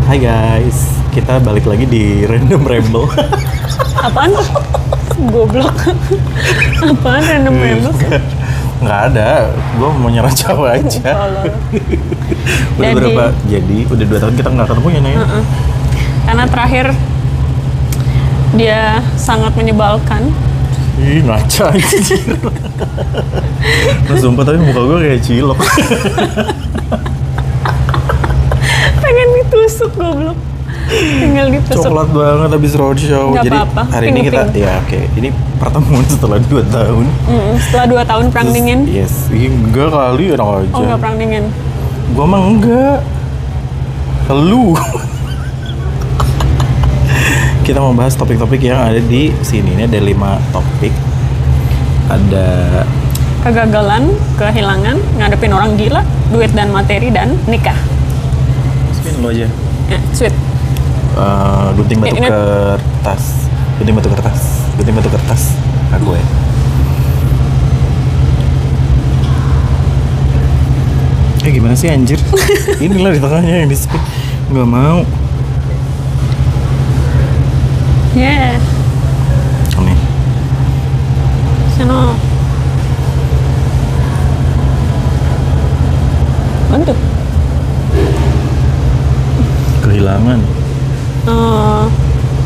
Hai guys, kita balik lagi di Random Ramble. Apaan tuh? Goblok. Apaan Random Ramble? Nggak ada, gue mau nyerang cowok aja. Udah berapa? Jadi udah 2 tahun kita nggak ketemu ya Naya? Karena terakhir dia sangat menyebalkan. Ih, ngaca anjir. Nah, sumpah tapi muka gue kayak cilok. Pengen ditusuk goblok. Tinggal ditusuk. Coklat banget habis roadshow. Nggak Jadi apa-apa. hari ini kita, ya oke. Ini pertemuan setelah 2 tahun. Setelah 2 tahun perang dingin. Yes, enggak kali enak aja. Oh nggak perang dingin. Gua mah enggak. Lu. Kita mau bahas topik-topik yang ada di sini. Ini ada 5 topik. Ada Kegagalan, kehilangan, ngadepin orang gila, duit dan materi, dan nikah. spin lo aja. Ya, sweet. Gunting batu Ingat. kertas. Gunting batu kertas. Gunting batu kertas. Aku ya. Gimana sih anjir? Inilah di tengahnya yang di spin. Nggak mau. Yeah. Nih. Sono. Bantu. Kehilangan. Oh,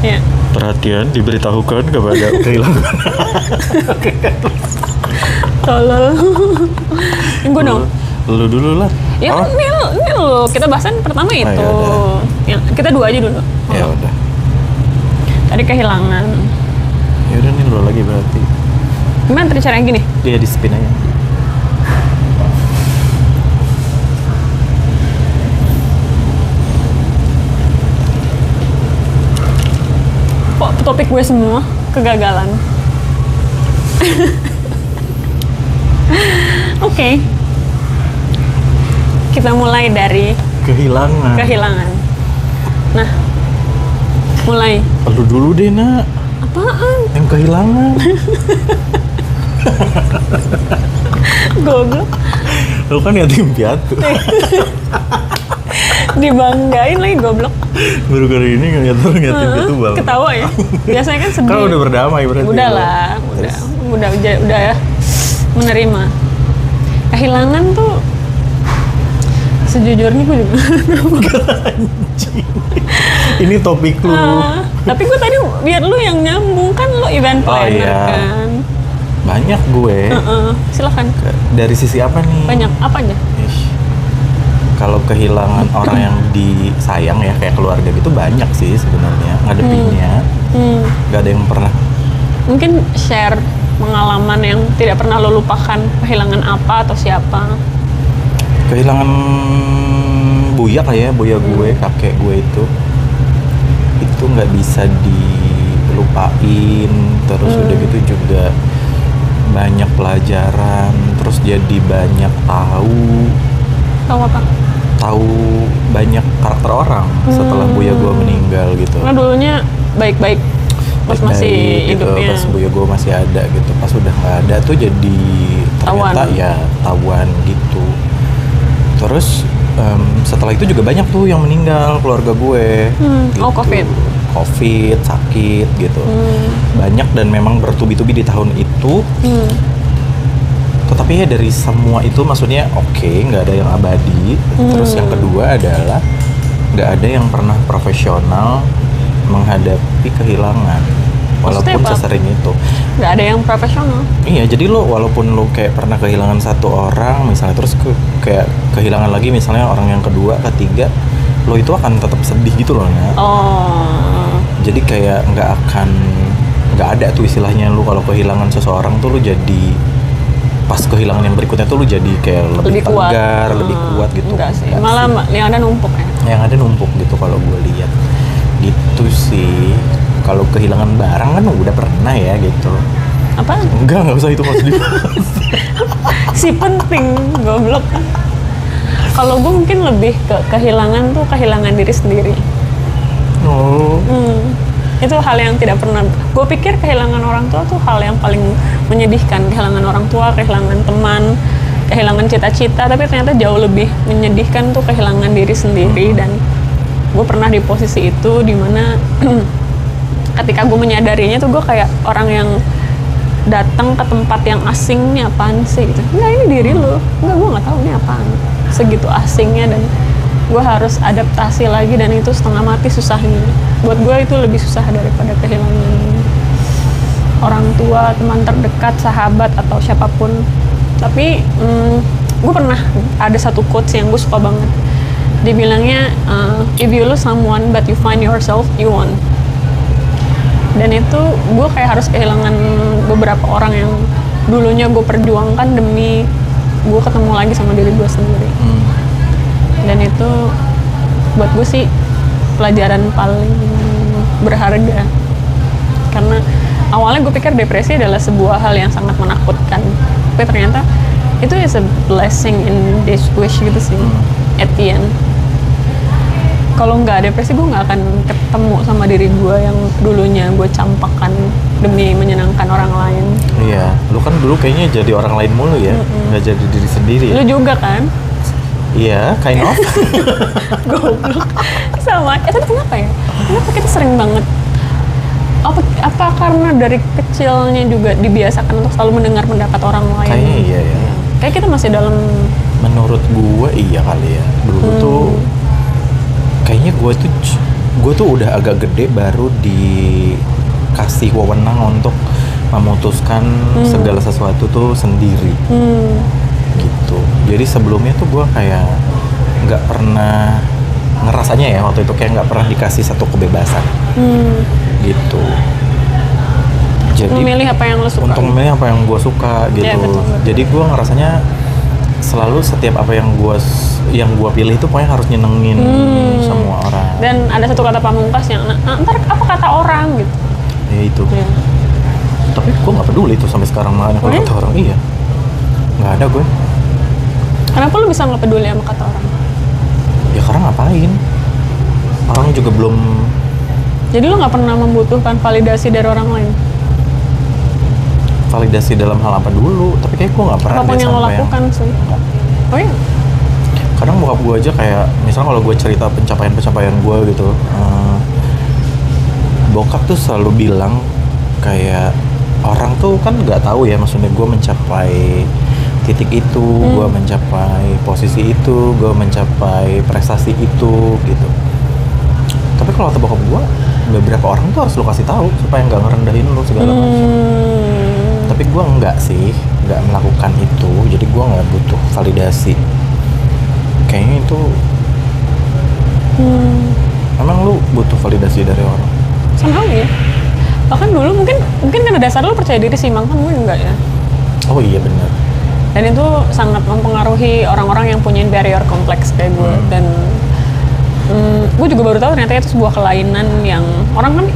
ya. Perhatian diberitahukan kepada kehilangan. Tolol. Gue dong. Lu dulu lah. Ya Oh, kan ini lo kita bahasan pertama itu. yaudah. Yang kita 2 aja dulu. ya udah. Tadi kehilangan. Ya udah nih lu lagi berarti. Gimana tadi cara yang gini? Dia di spin aja. Kok topik gue semua kegagalan. Oke. Kita mulai dari Kehilangan. kehilangan. Nah, mulai. Lu dulu deh nak. Apaan? Yang kehilangan. Goblok. Lu kan yatim piatu. Dibanggain lagi goblok. Baru kali ini ngeliat orang yatim piatu banget. Ketawa ya. Biasanya kan sedih. Kan udah berdamai berarti. Udah lah, udah ya menerima. Kehilangan tuh sejujurnya gue juga. Anjing. Ini topik lu. Tapi gue tadi biar lu yang nyambung kan lu event planner iya. kan. Banyak gue. Silakan. Dari sisi apa nih? Banyak apa aja? Ish. Kalau kehilangan orang yang disayang ya kayak keluarga gitu banyak sih sebenarnya ngadepinnya. Gak ada yang pernah. Mungkin share pengalaman yang tidak pernah lo lupakan, kehilangan apa atau siapa? Kehilangan buya kayak buya gue, kakek gue itu nggak bisa dilupain. Terus udah gitu juga banyak pelajaran, terus jadi banyak Tahu apa? tahu banyak karakter orang setelah buya gue meninggal gitu. Karena dulunya baik-baik pas masih gitu, hidupnya. pas buya gue masih ada gitu, pas udah nggak ada tuh jadi ternyata Tawan. ya tawan gitu. Terus setelah itu juga banyak tuh yang meninggal keluarga gue. Oh, COVID. Sakit gitu. Banyak dan memang bertubi-tubi di tahun itu. Tetapi ya dari semua itu maksudnya nggak ada yang abadi. Terus yang kedua adalah nggak ada yang pernah profesional menghadapi kehilangan. Maksudnya Walaupun apa? sesering itu. Nggak ada yang profesional. Iya, jadi lo walaupun lo kayak pernah kehilangan 1 orang misalnya, terus kayak kehilangan lagi misalnya orang yang kedua, ketiga, lo itu akan tetap sedih gitu loh, Nak. Oh. Jadi kayak nggak ada tuh istilahnya lo kalau kehilangan seseorang tuh lo jadi pas kehilangan yang berikutnya tuh lo jadi kayak lebih Kuat. tegar, lebih kuat gitu. Enggak sih. Nggak Malah sih. yang ada numpuk ya. Yang ada numpuk gitu kalau gue lihat. Gitu sih. Kalau kehilangan barang kan udah pernah ya gitu. Apa? Nggak usah itu maksud dibahas. Si penting goblok. Kalau gue mungkin lebih ke kehilangan tuh kehilangan diri sendiri. Oh. Itu hal yang tidak pernah. Gue pikir kehilangan orang tua tuh hal yang paling menyedihkan. Kehilangan orang tua, kehilangan teman, kehilangan cita-cita. Tapi ternyata jauh lebih menyedihkan tuh kehilangan diri sendiri. Dan gue pernah di posisi itu dimana ketika gue menyadarinya tuh gue kayak orang yang datang ke tempat yang asing, nih apaan sih gitu. Enggak, ini diri lo. Enggak, gue nggak tahu ini apaan. Segitu asingnya, dan gue harus adaptasi lagi, dan itu setengah mati susahnya. Buat gue itu lebih susah daripada kehilangan orang tua, teman terdekat, sahabat, atau siapapun. Tapi gue pernah ada satu quotes yang gue suka banget. Dibilangnya, if you lose someone but you find yourself, you won. Dan itu gue kayak harus kehilangan beberapa orang yang dulunya gue perjuangkan demi gue ketemu lagi sama diri gue sendiri. Dan itu buat gue sih pelajaran paling berharga, karena awalnya gue pikir depresi adalah sebuah hal yang sangat menakutkan, tapi ternyata itu is a blessing in disguise gitu sih. At the end, kalau nggak depresi gue nggak akan ketemu sama diri gue yang dulunya gue campakkan demi menyenangkan orang lain. Iya, lu kan dulu kayaknya jadi orang lain mulu ya, nggak jadi diri sendiri. Lu juga kan? Iya, kind of. Goblok. Sama. Tapi kenapa ya? Kenapa kita sering banget? Apa karena dari kecilnya juga dibiasakan untuk selalu mendengar pendapat orang lain? Kayaknya iya ya. Kayak kita masih dalam. Menurut gue iya kali ya. Dulu tuh kayaknya gue tuh udah agak gede baru dikasih wewenang untuk memutuskan segala sesuatu tuh sendiri. Gitu. Jadi sebelumnya tuh gue kayak nggak pernah ngerasanya ya, waktu itu kayak nggak pernah dikasih satu kebebasan. Gitu. Jadi memilih apa yang lo suka. untuk memilih apa yang gue suka gitu. Ya, betul. Jadi gue ngerasanya selalu setiap apa yang gue pilih itu pokoknya harus nyenengin semua orang. Dan ada satu kata pamungkas yang ntar apa kata orang gitu. Ya itu. Ya. Tapi gue nggak peduli itu sampai sekarang, malah kalau kata orang. Iya, nggak ada gue. Kenapa lo bisa nggak peduli sama kata orang? Ya karena ngapain? Orang juga belum. Jadi lo nggak pernah membutuhkan validasi dari orang lain? Validasi dalam hal apa dulu? Tapi kayak gue nggak pernah. Apapun yang lo lakukan sih. Oh iya? Kadang bokap gue aja kayak, misalnya kalau gue cerita pencapaian gue gitu, bokap tuh selalu bilang kayak orang tuh kan nggak tahu ya, maksudnya gue mencapai titik itu, gue mencapai posisi itu, gue mencapai prestasi itu gitu. Tapi kalau kata bokap gue, beberapa orang tuh harus lo kasih tahu supaya nggak ngerendahin lo segala macam. Tapi gue enggak sih, nggak melakukan itu. Jadi gue nggak butuh validasi. Kayaknya itu. Emang lu butuh validasi dari orang? Somehow ya. Bahkan dulu mungkin kan dasar lo percaya diri sih, kan gue enggak ya. Oh iya benar. Dan itu sangat mempengaruhi orang-orang yang punya barrier kompleks kayak gue. Dan gue juga baru tahu ternyata itu sebuah kelainan yang orang kan,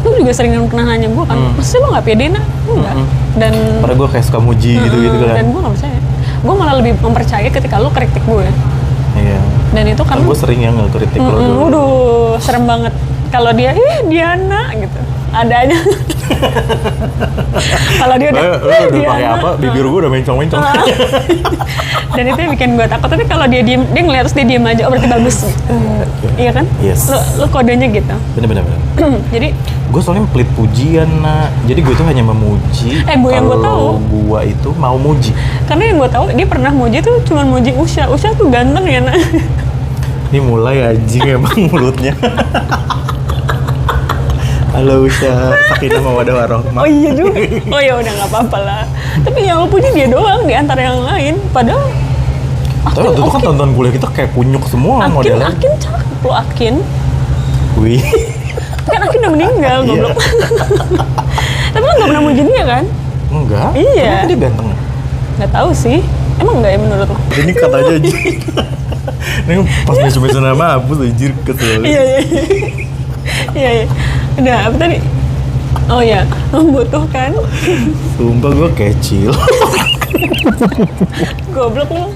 lu juga sering pernah nanya gue kan, pasti lu nggak pede nak? Enggak. Dan padahal gue kayak suka muji gitu kan. Dan gue nggak percaya. Gue malah lebih mempercayai ketika lu kritik gue. Iya. Dan itu kan gue sering yang ngekritik lo dulu. Waduh, serem banget. Kalau dia, Diana gitu. Ada aja. Kalau dia udah pakai apa? Bibir gue udah mencong-mencong. Dan itu yang bikin gue takut. Tapi kalau dia diem, dia ngeliat terus dia diem aja, oh berarti bagus. Iya kan? Yes. Lo kodenya gitu. Bener. Jadi gue soalnya pelit pujian nak. Jadi gue tuh hanya memuji. Yang gue tahu. Gue itu mau muji. Karena yang gue tahu dia pernah muji tuh cuma muji Usha. Usha tuh ganteng ya nak. Ini mulai anjing emang mulutnya. Halo Usha, Sakinah Mawaddah Warahmah. Oh iya juga. Oh ya udah nggak apa-apa lah. Tapi yang lo puji dia doang di antara yang lain. Padahal. Tapi waktu itu kan tonton kuliah kita kayak kunyuk semua modelnya. Akin cakep lo Akin. Wih. Kan Akin udah meninggal, goblok. Tapi lo nggak pernah muji dia kan? Enggak. Iya. Kenapa dia ganteng? Nggak tahu sih. Emang nggak ya menurut lo? Ini katanya aja. Ini pas mesu-mesu nama hapus anjir kesel. Iya. Udah, apa tadi? Oh ya, membutuhkan. Sumpah gue kecil. Goblok lu.